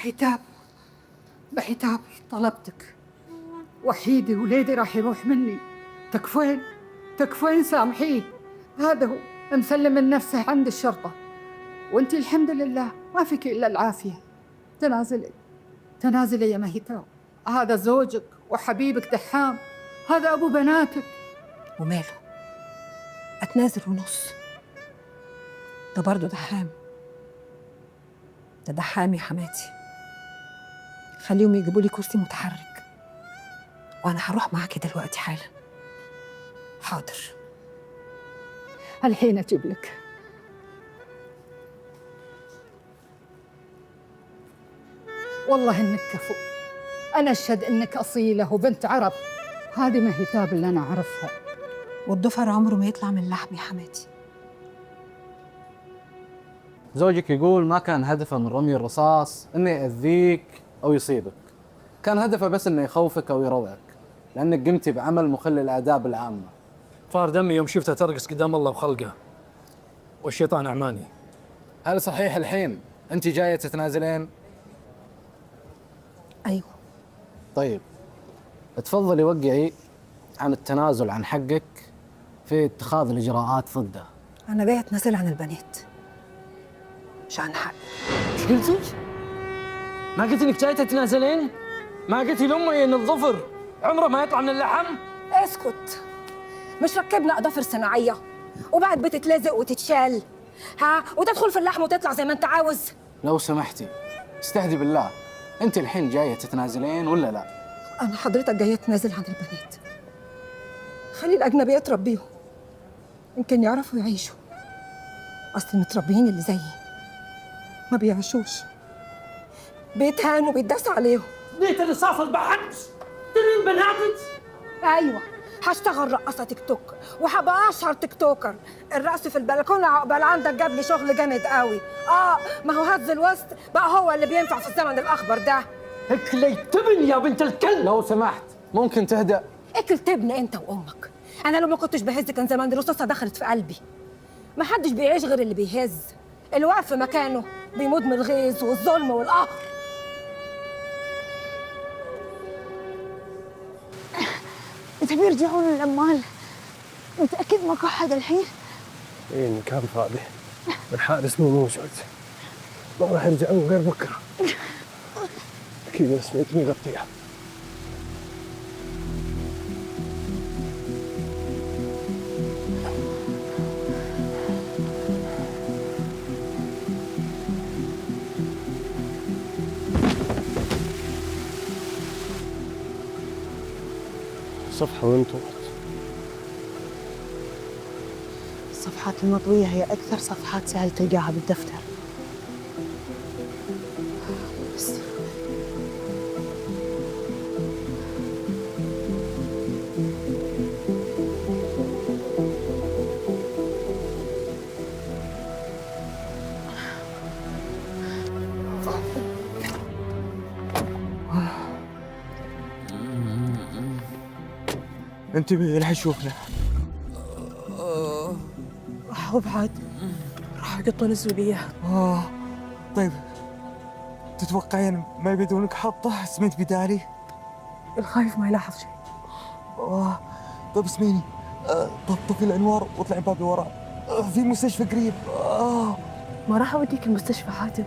مهتاب، مهتاب طلبتك وحيدي وليدي راح يروح مني. تكفين تكفين سامحيه، هذا هو مسلم من نفسه عند الشرطة، وانت الحمد لله ما فيك إلا العافية. تنازلي تنازلي يا مهتاب، هذا زوجك وحبيبك دحام، هذا أبو بناتك. وماله؟ أتنازل ونص؟ ده برضه دحام، ده دحام يا حماتي. خليهم يجيبوا لي كرسي متحرك وأنا هروح معاكي دلوقتي حالا. حاضر. الحين أجيب لك. والله إنك كفو، أنا أشهد إنك أصيلة وبنت عرب. هذه مهتاب اللي أنا أعرفها. والضفر عمره ما يطلع من لحم يا حماتي. زوجك يقول ما كان هدفه من رمي الرصاص انه يأذيك او يصيبك، كان هدفه بس انه يخوفك او يروعك، لانك قمتي بعمل مخل للآداب العامة. فار دمي يوم شفتها ترقص قدام الله وخلقه، والشيطان أعماني. هل صحيح الحين انت جاية تتنازلين؟ أيوه. طيب تفضلي وقعي عن التنازل عن حقك في اتخاذ الإجراءات ضده. أنا جاية أتنازل عن البنات، مش عن حق. ايش قلتي؟ ما قلتي انك جاية تتنازلين؟ ما قلتي لأمي ان الظفر عمره ما يطلع من اللحم؟ اسكت، مش ركبنا أظافر صناعية وبعد بتتلزق وتتشال، ها، وتدخل في اللحم وتطلع زي ما أنت عاوز؟ لو سمحتي استهدي بالله، انت الحين جاية تتنازلين ولا لا؟ أنا حضرتك جاية أتنازل عن البنات. خلي الأجنبية تربيهم، يمكن يعرفوا يعيشوا. أصل المتربيين اللي زيي ما بيعيشوش، بيتهانوا وبيتداس عليهم. ليه الرصاص البحث؟ ترين بناتك؟ أيوة، هشتغل رقاصة تيك توك وهبقى أشهر تيك توكر. الرقص في البلكونة عقبال عندك جاب لي شغل جامد قوي. ما هو هز الوسط بقى هو اللي بينفع في الزمن الأخضر ده. اكلي تبن يا بنت الكلب. لو سمحت ممكن تهدأ؟ اكل تبن أنت وأمك. أنا لو ما كنتش بهز كان زمان الرصاصة دخلت في قلبي. ما حدش بيعيش غير اللي بيهز، اللي واقف في مكانه بيموت من الغيظ والظلم والقهر. إذا بيرجعون العمال متأكد ماكو أحد الحين؟ إيه المكان فاضي والحارس مو موجود، ما راح يرجعون غير بكرة. أكيد السويت مغطيها. صفحة وانطوت. الصفحات المطوية هي أكثر صفحات سهل تلقاها بالدفتر. بس انتبه لا يشوفنا. وبعد راح يقطون الزولية. طيب تتوقعين ما يبدونك حاطة اسمنت بدالي؟ الخايف ما يلاحظ شيء. طيب اسمعيني، طفي الانوار واطلعي باب الوراء، في مستشفى قريب. ما راح أوديك المستشفى حاتم،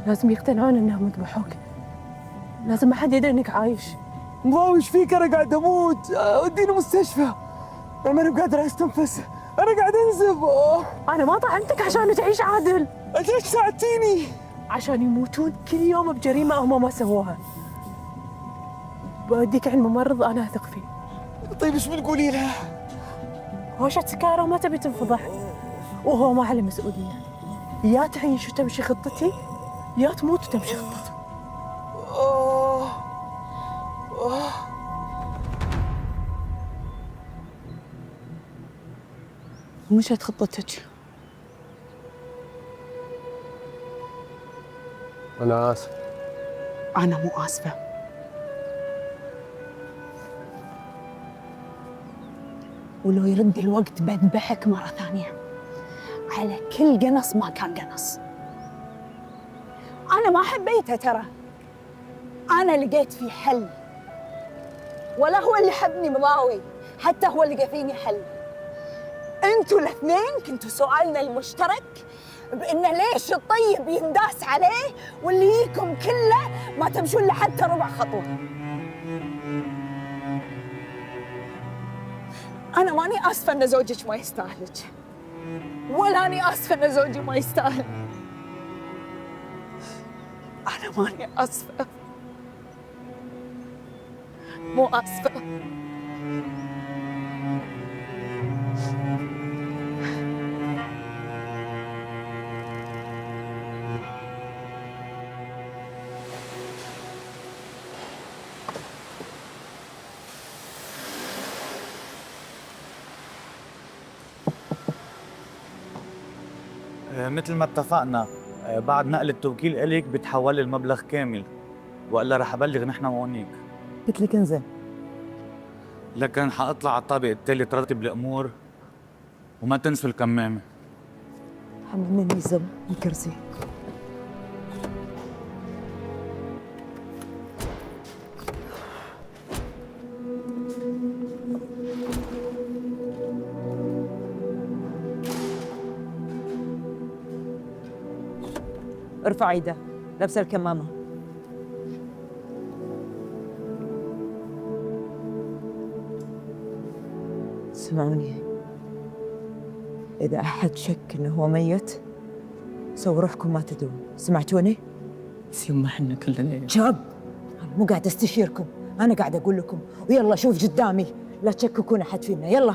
لازم يقتنعون إنهم ذبحوك، لازم ما حد يدري إنك عايش. مضاوش فيك، انا قاعد اموت، وديني مستشفى، انا ماني بقادر استنفس، انا قاعد انزف. أنا ما طعنتك عشان تعيش عادل، ليش ساعدتيني؟ عشان يموتون كل يوم بجريمة هم ما سووها. بوديك عند ممرض أنا أثق فيه. طيب ايش بتقولي له؟ هوشة سكارة وما تبي تنفضح، وهو ما عليه مسؤولية. يا تعيش وتمشي خطتي، يا تموت وتمشي خطته. مشت خطتك. انا اسف. أنا مو آسفة. ولو يرد الوقت بذبحك مرة ثانية على كل قنص ما كان قنص. أنا أنا ما حبيته ترى، أنا لقيت فيه حل، ولا هو اللي حبني مضاوي، حتى هو لقى فيني حل. أنتوا الاثنين كنتوا سؤالنا المشترك بإنه ليش الطيب ينداس عليه واللي يجيكم كله ما تمشون له حتى ربع خطوة. أنا ماني آسفة إن زوجك ما يستاهلك، ولا أني آسفة إن زوجي ما يستاهل. أنا ماني آسفة، مو آسفة. مثل ما اتفقنا، بعد نقل التوكيل إليك بتحول لي المبلغ كامل، والا رح ابلغ نحن وهونيك. قلت لك انزل. لكن حاطلع على الطابق التالي ترتب الامور، وما تنسوا الكمامه. حملني زم الكرسي. ارفع ايده، لابسه الكمامه. اسمعوني، اذا احد شك انه هو ميت سووا روحكم ما تدرون، سمعتوني؟ بس يما احنا كلنا شاب، انا مو قاعده استشيركم، انا قاعده اقول لكم، ويلا شوف قدامي، لا تشككون احد فينا. يلا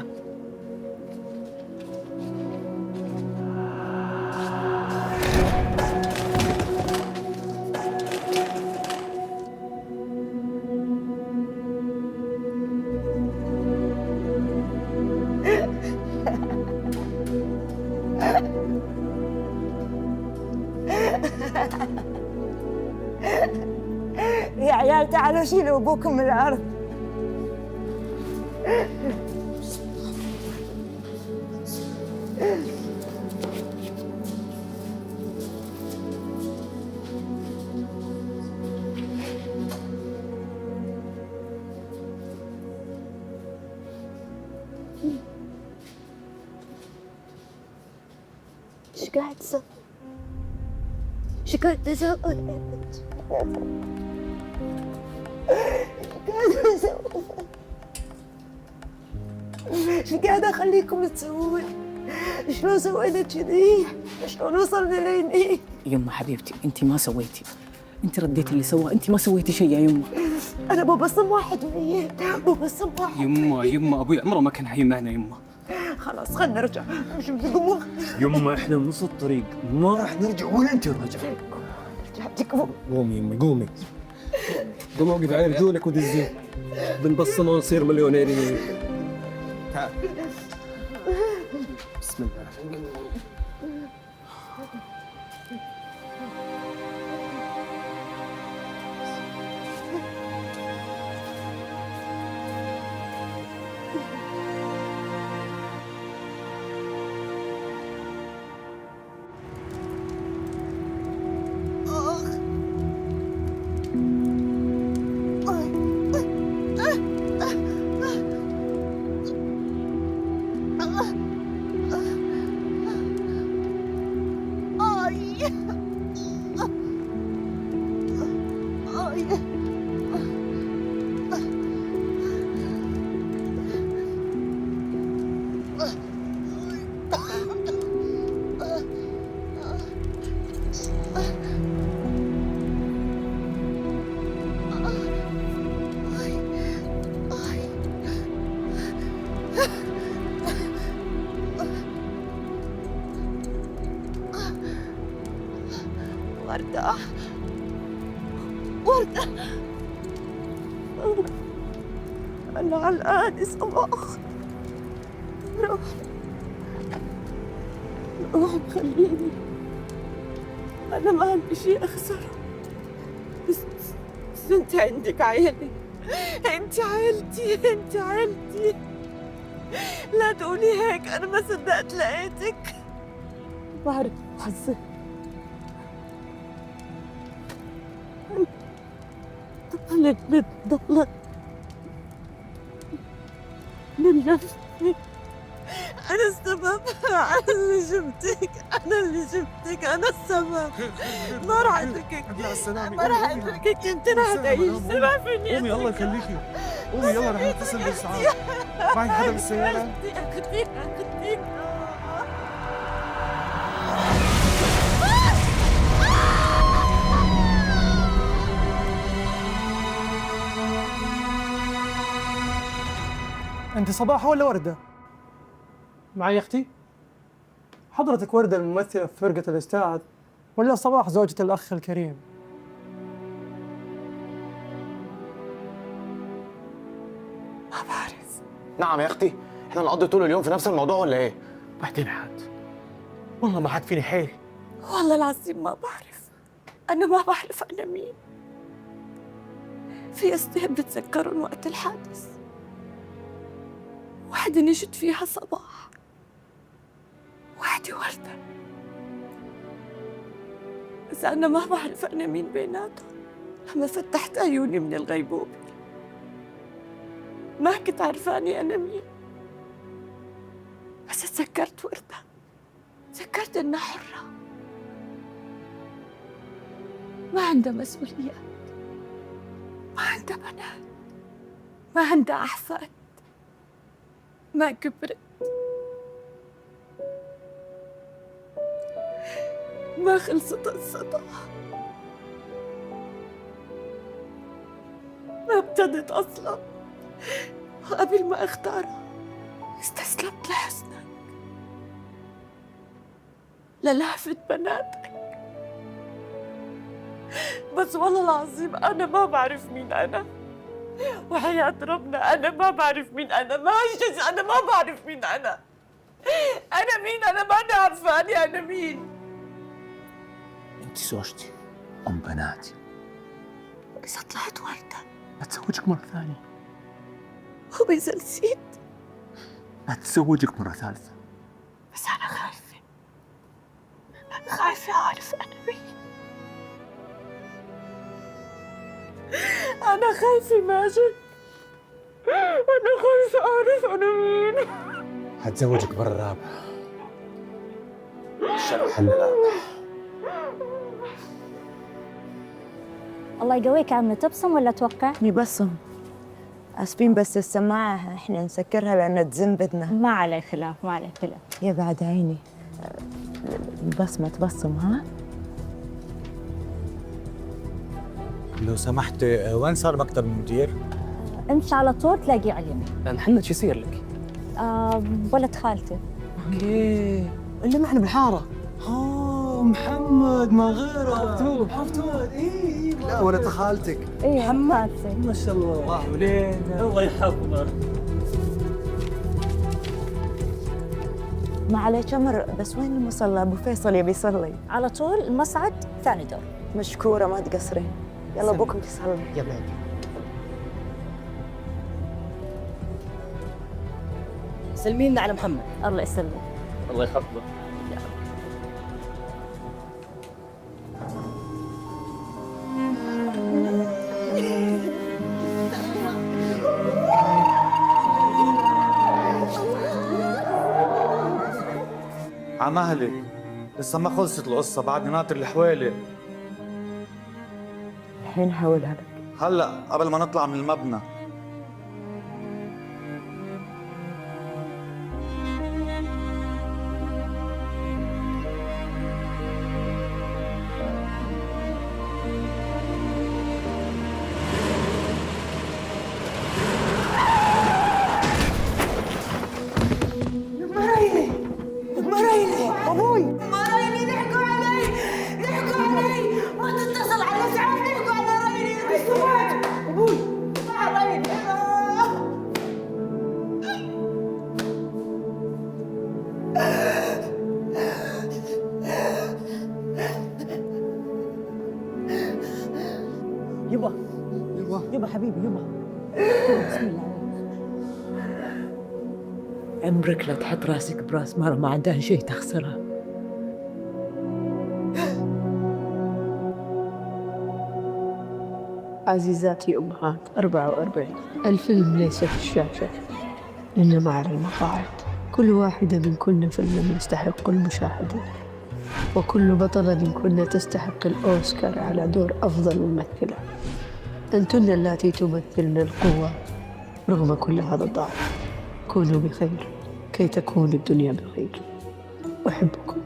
يا عيال تعالوا شيلوا ابوكم من الارض. ايش قاعد تسوي؟ ايش قاعد تسوي؟ ايش قاعدة اخليكم تسوون؟ شلون سوينا كذي؟ شلون وصلنا لهني؟ يما حبيبتي انت ما سويتي، انت رديتي اللي سواه، انت ما سويتي شيء يا يما. انا مو بصم واحد ميت، مو بصم واحد. يما ابوي عمره ما كان حي معنا يما. خلاص خلنا نرجع، مش بتقوموا؟ يما احنا بنص الطريق، ما راح نرجع ولا انت راجع. رجعتكم. قومي يما قومي. قومي اوقف على رجولك ودزين. بنبصم ونصير مليونيرين. تعال. بسم الله. وردة وردة، أنا الآن صباح. روح روح خليني، أنا ما عندي شيء أخسره، بس أنت عندك عيلي، أنت عيلتي، أنت عيلتي. لا تقولي هيك، أنا ما صدقت لقيتك. بعرف حظك، ضلت بتضلت من نفسي. أنا السبب، أنا اللي جبتك، أنا اللي جبتك، أنا السبب. ما راح أتركك، ما راح أتركك، أنت راح تعيش سبب فيني. قومي الله يخليكي، قومي يلا رح نتصل بالإسعاف. معك حدا بالسيارة؟ أختي أنت صباح ولا وردة؟ معي أختي؟ حضرتك وردة الممثلة في فرقة الأستاذ ولا صباح زوجة الأخ الكريم؟ ما بعرف. نعم يا اختي، احنا نقضي طول اليوم في نفس الموضوع ولا ايه؟ بعدين حد والله ما حد فيني حيل. والله العظيم ما بعرف، أنا ما بعرف أنا مين. في أصدقاء بتذكرهم وقت الحادث، وحدة نجت فيها صباح، وحدة وردة. إذا أنا ما بعرف أنا مين بيناتهم، لما فتحت عيوني من الغيبوبة ما كنت عرفاني أنا مين. بس تذكرت وردة، تذكرت إنها حرة، ما عندها مسؤوليات، ما عندها بنات، ما عندها أحفاد، ما كبرت، ما خلصت قصتها، ما ابتدت أصلا. وقبل ما أختارها استسلمت لحسنك، للهفة بناتك. بس والله العظيم أنا ما بعرف مين أنا، وحياة ربنا أنا ما بعرف مين أنا، ما أنجز، أنا ما بعرف مين أنا. أنا مين؟ أنا ماني عارفاني أنا مين. انت زوجتي ام بناتي، إذا طلعت وردة اتزوجك مرة ثانية، وإذا نسيت اتزوجك مرة ثالثة. بس أنا خايفة، خايفة أعرف أنا مين. أنا خايفة ماجد، أنا خايفة أعرف أنا مين. هتزوجك مرة رابعة، الشرح الرابع. الله يقويك عمي، تبصم ولا توقع؟ بصم. اسفين بس السماعة احنا نسكرها لأن تزن بدنا. ما عليه خلاف، ما عليه خلاف. يا بعد عيني، البصمة تبصم ها؟ لو سمحت، وين صار مكتب المدير؟ امشي على طول تلاقيه على اليمين. محمد شو يصير لك؟ ولد خالتي. اوكي، اللي ما احنا بالحارة. محمد ما غيره. حفتوه. اي لا ولد خالتك. ايه خالتي. ما شاء الله. الله ولينا. الله يحفظك. ما عليك أمر، بس وين المصلى؟ أبو فيصل يبي يصلي. على طول المصعد ثاني دور. مشكورة ما تقصرين. يلا أبوكم تصلي. يلا سلمي لنا على محمد. الله يسلمك. الله يحفظه. عمهلك لسه ما خلصت القصة، بعدني ناطر الحوالي. الحين حولها لك. هلا قبل ما نطلع من المبنى. يبا حبيبي يبا، بسم الله. عمرك لا تحط راسك براس مرة ما عندها شيء تخسرها. عزيزاتي أمهات 44 الفيلم ليس في الشاشة إنما على المقاعد. كل واحدة منكن فيلم يستحق المشاهدة، وكل بطلة منكن تستحق الأوسكار على دور أفضل ممثلة. أنتن اللاتي تمثلن القوة رغم كل هذا الضعف. كونوا بخير كي تكون الدنيا بخير. أحبكم.